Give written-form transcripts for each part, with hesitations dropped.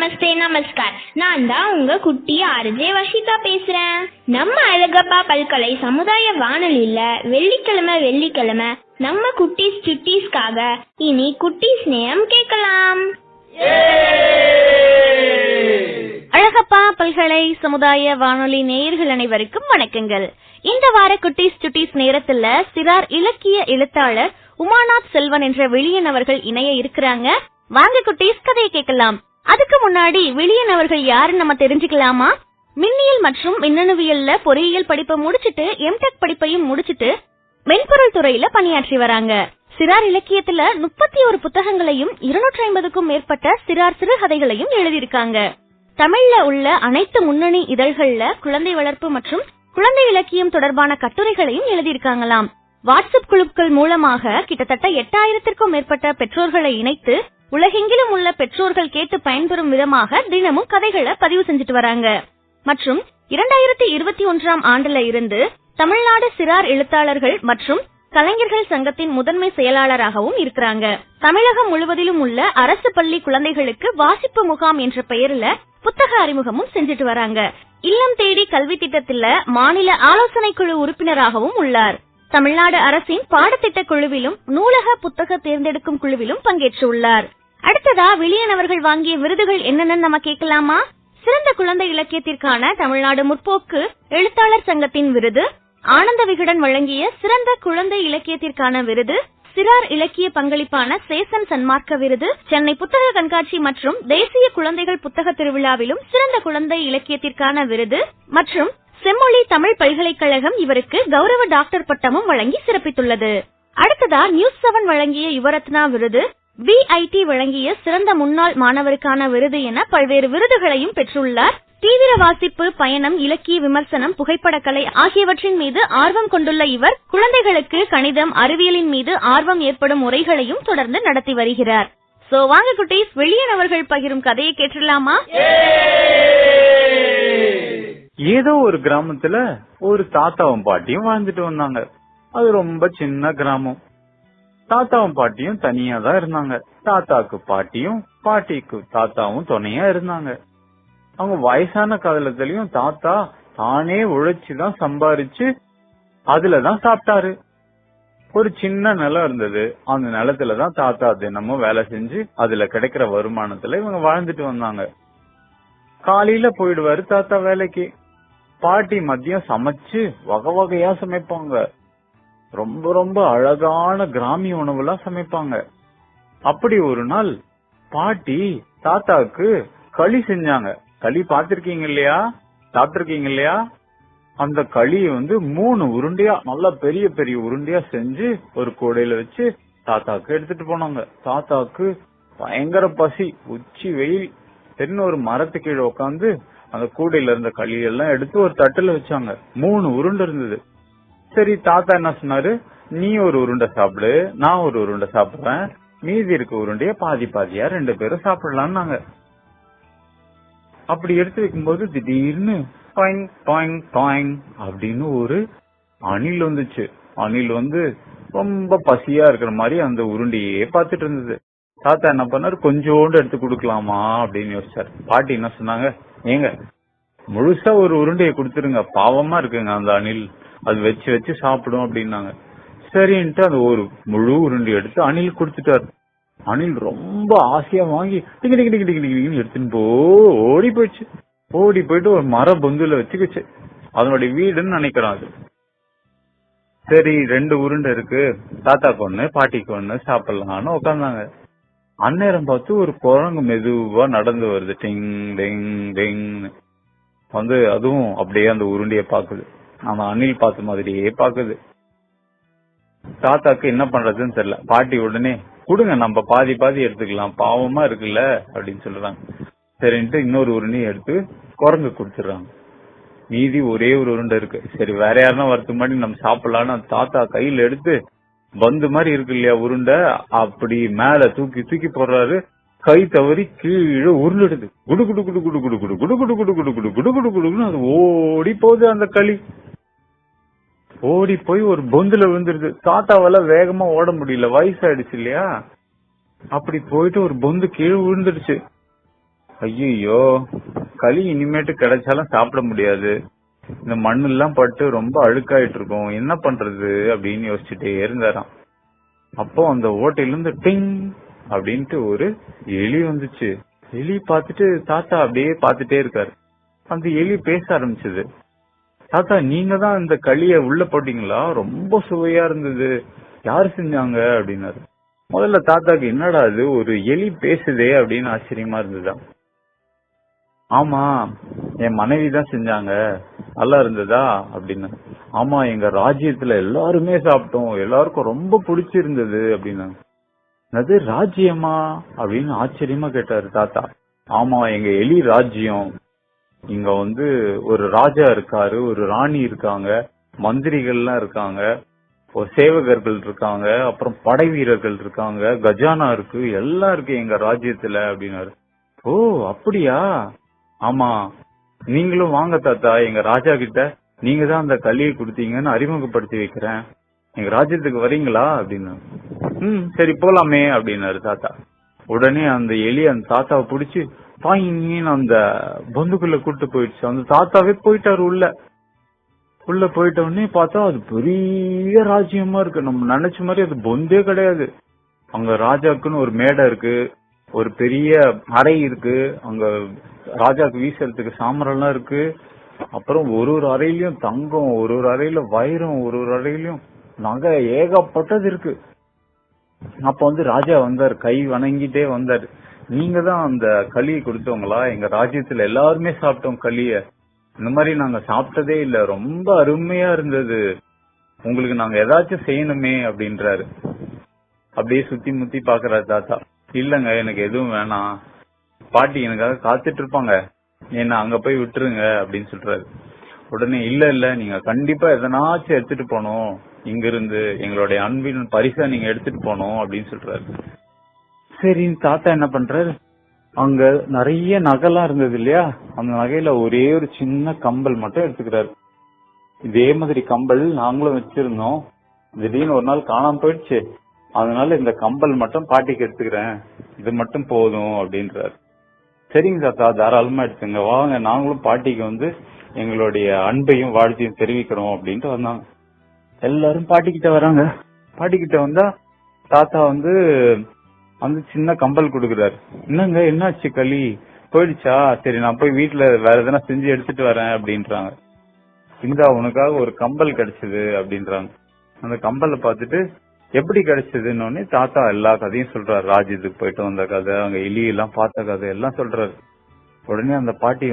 நமஸ்தே நமஸ்கார். நான் தான் உங்க குட்டி ஆர்ஜே வஷிதா பேசுறேன். நம்ம அழகப்பா பல்கலை சமுதாய வானொலியில வெள்ளிக்கிழமை நம்ம குட்டீஸ் சுட்டீஸ்க்காக இனி குட்டீஸ் நேரம் கேட்கலாம். அழகப்பா பல்கலை சமுதாய வானொலி நேயர்கள் அனைவருக்கும் வணக்கங்கள். இந்த வார குட்டீஸ் சுட்டீஸ் நேரத்துல சிறார் இலக்கிய எழுத்தாளர் உமாநாத் செல்வன் என்ற வெளியன் அவர்கள் இணைய இருக்கிறாங்க. வாங்க குட்டீஸ் கதையை கேட்கலாம். அதுக்கு முன்னாடி வெளியன் அவர்கள் யாருன்னு நம்ம தெரிஞ்சுக்கலாமா? மின்னியல் மற்றும் மின்னணுவியல்ல பொறியியல் படிப்பை முடிச்சிட்டு எம்டெக் படிப்பையும் முடிச்சிட்டு மென்பொருள் துறையில பணியாற்றி வராங்க. சிறார் இலக்கியத்துல 31 புத்தகங்களையும் 250க்கும் மேற்பட்ட சிறார் சிறுகதைகளையும் எழுதியிருக்காங்க. தமிழ்ல உள்ள அனைத்து முன்னணி இதழ்கள்ல குழந்தை வளர்ப்பு மற்றும் குழந்தை இலக்கியம் தொடர்பான கட்டுரைகளையும் எழுதியிருக்காங்களாம். வாட்ஸ்அப் குழுக்கள் மூலமாக கிட்டத்தட்ட 8000க்கும் மேற்பட்ட பெற்றோர்களை இணைத்து உலகெங்கிலும் உள்ள பெற்றோர்கள் கேட்டு பயன்பெறும் விதமாக தினமும் கதைகளை பதிவு செஞ்சுட்டு வராங்க. மற்றும் 2021ஆம் ஆண்டுல இருந்து தமிழ்நாடு சிறார் எழுத்தாளர்கள் மற்றும் கலைஞர்கள் சங்கத்தின் முதன்மை செயலாளராகவும் இருக்கிறாங்க. தமிழகம் முழுவதிலும் உள்ள அரசு பள்ளி குழந்தைகளுக்கு வாசிப்பு முகாம் என்ற பெயர்ல புத்தக அறிமுகமும் செஞ்சுட்டு வராங்க. இல்லம் தேடி கல்வி திட்டத்துல மாநில ஆலோசனை குழு உறுப்பினராகவும் உள்ளார். தமிழ்நாடு அரசின் பாடத்திட்ட குழுவிலும் நூலக புத்தக தேர்ந்தெடுக்கும் குழுவிலும் பங்கேற்று உள்ளார். அடுத்ததா வெளியன் அவர்கள் வாங்கிய விருதுகள் என்னன்னு நம்ம கேட்கலாமா? சிறந்த குழந்தை இலக்கியத்திற்கான தமிழ்நாடு முற்போக்கு எழுத்தாளர் சங்கத்தின் விருது, ஆனந்த விகடன் வழங்கிய சிறந்த குழந்தை இலக்கியத்திற்கான விருது, சிறார் இலக்கிய பங்களிப்பான சேசன் சன்மார்க்க விருது, சென்னை புத்தக கண்காட்சி மற்றும் தேசிய குழந்தைகள் புத்தக திருவிழாவிலும் சிறந்த குழந்தை இலக்கியத்திற்கான விருது மற்றும் செம்மொழி தமிழ் பல்கலைக்கழகம் இவருக்கு கௌரவ டாக்டர் பட்டமும் வழங்கி சிறப்பித்துள்ளது. அடுத்ததா நியூஸ் 7 வழங்கிய யுவரத்னா விருது, VIT வழங்கிய சிறந்த முன்னாள் மாணவருக்கான விருது என பல்வேறு விருதுகளையும் பெற்றுள்ளார். தீவிர வாசிப்பு, பயணம், இலக்கிய விமர்சனம், புகைப்படக்கலை ஆகியவற்றின் மீது ஆர்வம் கொண்டுள்ள இவர் குழந்தைகளுக்கு கணிதம், அறிவியலின் மீது ஆர்வம் ஏற்படும் உரைகளையும் தொடர்ந்து நடத்தி வருகிறார். சோ வாங்க குட்டீஸ், வெளியன் அவர்கள் பகிரும் கதையை கேட்டுடலாமா? ஏதோ ஒரு கிராமத்துல ஒரு தாத்தாவும் பாட்டியும் வாழ்ந்துட்டு வந்தாங்க. அது ரொம்ப சின்ன கிராமம். தாத்தாவும் பாட்டியும் தனியா தான் இருந்தாங்க. தாத்தாக்கு பாட்டியும் பாட்டிக்கு தாத்தாவும் துணையா இருந்தாங்க. அவங்க வயசான காலத்திலயும் தாத்தா தானே உழைச்சுதான் சம்பாரிச்சு அதுலதான் சாப்பிட்டாரு. ஒரு சின்ன நிலம் இருந்தது. அந்த நிலத்துலதான் தாத்தா தினமும் வேலை செஞ்சு அதுல கிடைக்கிற வருமானத்துல இவங்க வாழ்ந்துட்டு வந்தாங்க. காலையில போயிடுவாரு தாத்தா வேலைக்கு. பாட்டி மதியம் சமைச்சு வகை வகையா சமைப்பாங்க. ரொம்ப ரொம்ப அழகான கிராமிய உணவுலாம் சமைப்பாங்க. அப்படி ஒரு நாள் பாட்டி தாத்தாக்கு களி செஞ்சாங்க. களி பாத்திருக்கீங்க இல்லையா, சாப்பிட்டிருக்கீங்க இல்லையா? அந்த களியை 3 உருண்டையா, நல்லா பெரிய பெரிய உருண்டையா செஞ்சு ஒரு கூடையில வச்சு தாத்தாக்கு எடுத்துட்டு போனாங்க. தாத்தாக்கு பயங்கர பசி, உச்சி வெயில். தென்ன ஒரு மரத்து கீழே உட்காந்து அந்த கூடையில இருந்த களியெல்லாம் எடுத்து ஒரு தட்டுல வச்சாங்க. 3 உருண்டை இருந்தது. சரி, தாத்தா என்ன சொன்னாரு, நீ ஒரு உருண்டை சாப்பிடு, நான் ஒரு உருண்டை சாப்பிடுறேன், மீதி இருக்க உருண்டைய பாதி பாதியா 2 பேரும் சாப்பிடலாம்னாங்க. அப்படி எடுத்து வைக்கும்போது திடீர்னு பாயிங் பாயிங் பாயிங் அப்படின்னு ஒரு அணில் வந்துச்சு. அணில் ரொம்ப பசியா இருக்கிற மாதிரி அந்த உருண்டையே பாத்துட்டு இருந்தது. தாத்தா என்ன பண்ணாரு, கொஞ்சோண்டு எடுத்து குடுக்கலாமா அப்படின்னு யோசிச்சாரு. பாட்டி என்ன சொன்னாங்க, ஏங்க முழுசா ஒரு உருண்டையை கொடுத்துருங்க, பாவமா இருக்குங்க அந்த அணில், அது வச்சு வச்சு சாப்பிடும் அப்படின்னாங்க. சரின்ட்டு அந்த ஒரு முழு உருண்டை எடுத்து அணில் கொடுத்துட்டாரு. அணில் ரொம்ப ஆசையா வாங்கி டிங்க டிங்க டிங்க டிங்க டிங்க எடுத்துன்னு ஓடி போயிடுச்சு. ஓடி போயிட்டு ஒரு மர பொந்துல வச்சுக்கிச்சு. அதனுடைய வீடுன்னு நினைக்கிறான் அது. சரி, 2 உருண்டை இருக்கு, தாத்தாக்கு 1 பாட்டிக்கு 1 சாப்பிடலாம்னு உட்காந்தாங்க. அந்நேரம் பார்த்து ஒரு குரங்கு மெதுவா நடந்து வருது. டிங் டிங் டிங் அதுவும் அப்படியே அந்த உருண்டைய பாக்குது. அந்த அணில் பார்த்த மாதிரியே பாக்குது. தாத்தாக்கு என்ன பண்றதுன்னு தெரியல. பாட்டி உடனே கொடுங்க, நம்ம பாதி பாதி எடுத்துக்கலாம், பாவமா இருக்குல்ல அப்படின்னு சொல்றாங்க. சரின்ட்டு இன்னொரு உருண்டையை எடுத்து குரங்கு கொடுத்துடுறாங்க. மீதி ஒரே ஒரு உருண்டை இருக்கு. சரி, வேற யாருன்னா வரதுக்கு முன்னாடி நம்ம சாப்பிடலான்னு தாத்தா கையில எடுத்து பந்து மாதிரி இருக்கு இல்லையா உருண்டை, அப்படி மேல தூக்கி தூக்கி போடுறாரு. கை தவறி கீழே உருண்டுடுது. குடு குடு குடு குடு குடு குடு குடு குடு குடு குடு குடு குடு குடு குடுன்னு அது ஓடி போகுது. அந்த களி ஓடி போய் ஒரு பொந்துல விழுந்துருது. தாத்தாவால வேகமா ஓட முடியல, வயசாயிடுச்சு இல்லையா. அப்படி போயிட்டு ஒரு பொந்து கீழே விழுந்துடுச்சு. ஐயோ, களி இனிமேட்டு கிடைச்சாலும் சாப்பிட முடியாது, இந்த மண்ணு எல்லாம் பட்டு ரொம்ப அழுக்காயிட்டு இருக்கும், என்ன பண்றது அப்படின்னு யோசிச்சுட்டே இருந்தாராம். அப்போ அந்த ஓட்டையில இருந்து டிங் அப்படின்ட்டு ஒரு எலி வந்துச்சு. எலி பார்த்துட்டு தாத்தா அப்படியே பார்த்துட்டே இருக்காரு. அந்த எலி பேச ஆரம்பிச்சது. தாத்தா, நீங்க தான் இந்த களிய உள்ள போட்டீங்களா? ரொம்ப சுவையா இருந்தது, யாரு செஞ்சாங்க அப்படின்னாரு. முதல்ல தாத்தாக்கு என்னடா அது, ஒரு எலி பேசுதே அப்படின்னு ஆச்சரியமா இருந்ததா. ஆமா, என் மனைவி தான் செஞ்சாங்க, நல்லா இருந்ததா அப்படின்னு. ஆமா, எங்க ராஜ்யத்துல எல்லாருமே சாப்பிட்டோம், எல்லாருக்கும் ரொம்ப பிடிச்சிருந்தது அப்படின்னாங்க. அது ராஜ்யமா அப்படின்னு ஆச்சரியமா கேட்டாரு தாத்தா. ஆமா, எங்க எலி ராஜ்யம். இங்க ஒரு ராஜா இருக்காரு, ஒரு ராணி இருக்காங்க, மந்திரிகள்லாம் இருக்காங்க, ஒரு சேவகர்கள் இருக்காங்க, அப்புறம் படை வீரர்கள் இருக்காங்க, கஜானா இருக்கு, எல்லாம் இருக்கு எங்க ராஜ்யத்துல அப்படின்னாரு. ஓ அப்படியா? ஆமா, நீங்களும் வாங்க தாத்தா, எங்க ராஜா கிட்ட நீங்க தான் அந்த களியை கொடுத்தீங்கன்னு அறிமுகப்படுத்தி வைக்கிறேன், எங்க ராஜ்யத்துக்கு வரீங்களா அப்படின்னு. சரி போலாமே அப்படின்னாரு தாத்தா. உடனே அந்த எலி அந்த தாத்தாவை பிடிச்சு பாயின்னு அந்த பொந்துக்குள்ள கூட்டு போயிடுச்சு. அந்த தாத்தாவே போயிட்டாரு உள்ள போயிட்ட உடனே பார்த்தா அது பெரிய ராஜ்யமா இருக்கு. நம்ம நினைச்ச மாதிரி அது பொந்தே கிடையாது. அங்க ராஜாக்குன்னு ஒரு மேடை இருக்கு, ஒரு பெரிய அறை இருக்கு, அங்க ராஜாக்கு வீசுறதுக்கு சாமரெல்லாம் இருக்கு. அப்புறம் ஒரு அறையிலயும் தங்கம், ஒரு அறையில வைரம், ஒரு அறையிலயும் நகை, ஏகப்பட்டது இருக்கு. அப்ப ராஜா வந்தாரு, கை வணங்கிட்டே வந்தாரு. நீங்க தான் அந்த களியை கொடுத்தவங்களா? எங்க ராஜ்யத்துல எல்லாருமே சாப்பிட்டோம் களிய, இந்த மாதிரி நாங்க சாப்பிட்டதே இல்ல, ரொம்ப அருமையா இருந்தது, உங்களுக்கு நாங்க ஏதாச்சும் செய்யணுமே அப்படின்றாரு. அப்படியே சுத்தி முத்தி பாக்குறாரு தாத்தா. இல்லங்க, எனக்கு எதுவும் வேணாம், பாட்டி எனக்காக காத்துட்டு இருப்பாங்க, என்ன அங்க போய் விட்டுருங்க அப்படின்னு சொல்றாரு. உடனே இல்ல நீங்க கண்டிப்பா எதனாச்சும் எடுத்துட்டு போனோம், இங்க இருந்து எங்களுடைய அன்பின் பரிசா நீங்க எடுத்துட்டு போனோம் அப்படின்னு சொல்றாரு. சரி, தாத்தா என்ன பண்றாரு, அங்க நிறைய நகைலாம் இருந்தது இல்லையா, அந்த நகையில ஒரே ஒரு சின்ன கம்பல் மட்டும் எடுத்துக்கிறாரு. இதே மாதிரி கம்பல் நாங்களும் வச்சிருந்தோம், திடீர்னு ஒரு நாள் காணாம போயிடுச்சு, அதனால இந்த கம்பல் மட்டும் பாட்டிக்கு எடுத்துக்கிறேன், இது மட்டும் போதும் அப்படின்றாரு. சரிங்க தாத்தா, தாராளமா எடுத்துங்க, வாங்க நாங்களும் பாட்டிக்கு எங்களுடைய அன்பையும் வாழ்த்தையும் தெரிவிக்கிறோம் அப்படின்ட்டு வந்தாங்க. எல்லாரும் பாட்டிக்கிட்ட வராங்க. பாட்டிக்கிட்ட வந்தா தாத்தா அந்த சின்ன கம்பல் கொடுக்குறாரு. என்னங்க, என்னாச்சு, களி போயிடுச்சா? சரி, நான் போய் வீட்டுல வேற எதனா செஞ்சு எடுத்துட்டு வரேன் அப்படின்றாங்க. இந்தா உனக்காக ஒரு கம்பல் கிடைச்சது அப்படின்றாங்க. அந்த கம்பலை பார்த்துட்டு எப்படி கிடைச்சதுன்னு தாத்தா எல்லா கதையும் சொல்றாரு. ராஜ்யத்துக்கு போயிட்டு வந்த கதை, அங்க எலி எல்லாம் பார்த்த கதை எல்லாம் சொல்றாரு. உடனே அந்த பாட்டி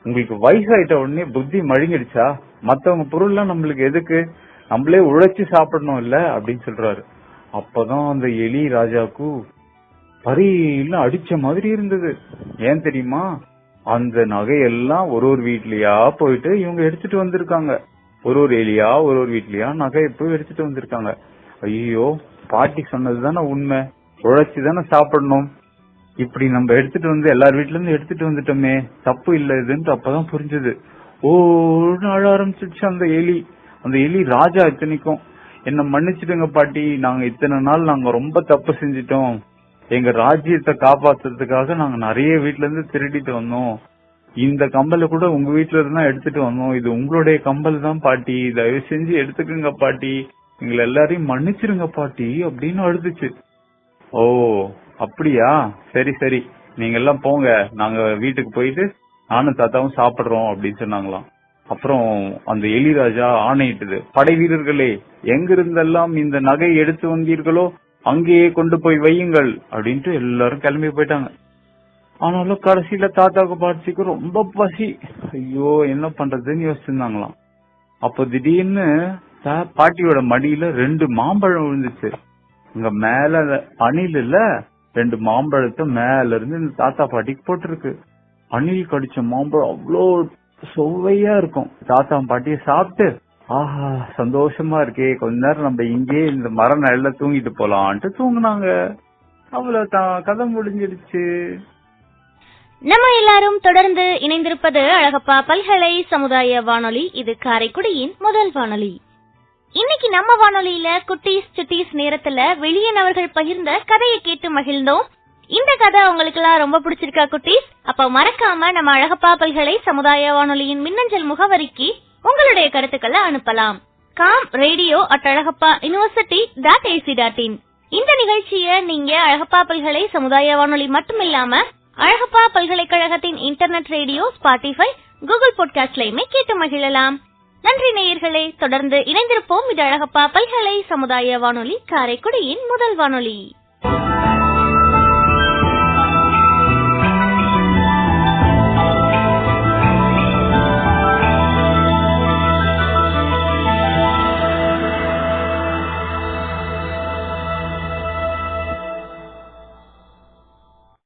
உங்களுக்கு வயசாயிட்ட உடனே புத்தி மழுங்கிடுச்சா, மத்தவங்க பொருள் எல்லாம் நம்மளுக்கு எதுக்கு, நம்மளே உழைச்சு சாப்பிடணும் இல்ல அப்படின்னு சொல்றாரு. அப்பதான் அந்த எலி ராஜாக்கு பரியில அடிச்ச மாதிரி இருந்தது. ஏன் தெரியுமா, அந்த நகையெல்லாம் ஒரு வீட்லயா போயிட்டு இவங்க எடுத்துட்டு வந்திருக்காங்க, ஒரு எலியா ஒரு வீட்லயா நகையை போய் எடுத்துட்டு வந்திருக்காங்க. ஐயோ, பாட்டி சொன்னதுதானே உண்மை, உழைச்சுதானே சாப்பிடணும், இப்படி நம்ம எடுத்துட்டு எல்லார் வீட்டுல இருந்து எடுத்துட்டு வந்துட்டோமே, தப்பு இல்ல இதுன்னு அப்பதான் புரிஞ்சது. ஓன்னு அழ ஆரம்பிச்சிருச்சு அந்த எலி. அந்த எலி ராஜா இத்தனைக்கும், என்ன மன்னிச்சிடுங்க பாட்டி, நாங்க இத்தனை நாள் நாங்க ரொம்ப தப்பு செஞ்சிட்டோம், எங்க ராஜ்யத்தை காப்பாத்துறதுக்காக நாங்க நிறைய வீட்டுல இருந்து திருடிட்டு வந்தோம், இந்த கம்பலை கூட உங்க வீட்டுல இருந்தா எடுத்துட்டு வந்தோம், இது உங்களுடைய கம்பல் தான் பாட்டி, தயவு செஞ்சு எடுத்துக்குங்க பாட்டி, எங்களை எல்லாரையும் மன்னிச்சிருங்க பாட்டி அப்படின்னு அழுதுச்சு. ஓ அப்படியா, சரி சரி, நீங்க எல்லாம் போங்க, நாங்க வீட்டுக்கு போயிட்டு நானும் தாத்தாவும் சாப்பிடுறோம் அப்படின்னு சொன்னாங்களாம். அப்புறம் அந்த எலிராஜா ஆணையிட்டது, படை வீரர்களே, எங்கிருந்தெல்லாம் இந்த நகை எடுத்து வந்தீர்களோ அங்கேயே கொண்டு போய் வையுங்கள் அப்படின்ட்டு எல்லாரும் கிளம்பி போயிட்டாங்க. ஆனாலும் கடைசியில தாத்தாக்கு பாட்டிக்கு ரொம்ப பசி. ஐயோ என்ன பண்றதுன்னு யோசிச்சிருந்தாங்களாம். அப்ப திடீர்னு பாட்டியோட மடியில 2 மாம்பழம் விழுந்துச்சு. இங்க மேல அணில் இல்ல, 2 மாம்பழத்தை மேல இருந்து இந்த தாத்தா பாட்டிக்கு போட்டிருக்கு. அணில் கடிச்ச மாம்பழம் அவ்வளோ சுவையா இருக்கும். தாத்தா பாட்டிய சாப்பிட்டு, ஆஹா சந்தோஷமா இருக்கே, கொஞ்ச நேரம் நம்ம இங்கே இந்த மர நிழல்ல தூங்கிட்டு போலான்ட்டு தூங்குனாங்க. அவ்வளவுதான், கதை முடிஞ்சிடுச்சு. நம்ம எல்லாரும் தொடர்ந்து இணைந்திருப்பது அழகப்பா பல்கலை சமுதாய வானொலி. இது காரைக்குடியின் முதல் வானொலி. இன்னைக்கு நம்ம வானொலியில குட்டீஸ் சுட்டீஸ் நேரத்துல வெளியனவர்கள் பகிர்ந்த கதையை கேட்டு மகிழ்ந்தோம். இந்த கதை உங்களுக்கு எல்லாம் ரொம்ப பிடிச்சிருக்கா குட்டீஸ்? அப்ப மறக்காம நம்ம அழகப்பா பல்கலை சமுதாய வானொலியின் மின்னஞ்சல் முகவரிக்கு உங்களுடைய கருத்துக்களை அனுப்பலாம். kamradio@alagappauniversity.ac.in. இந்த நிகழ்ச்சியை நீங்க அழகப்பா பல்கலை சமுதாய வானொலி மட்டுமில்லாம அழகப்பா பல்கலைக்கழகத்தின் இன்டர்நெட் ரேடியோ, ஸ்பாட்டிஃபை, கூகுள் பாட்காஸ்ட்லயுமே கேட்டு மகிழலாம். நன்றி நேயர்களே. தொடர்ந்து இணைந்திருப்போம். இது அழகப்பா பல்கலை சமுதாய வானொலி, காரைக்குடியின் முதல் வானொலி.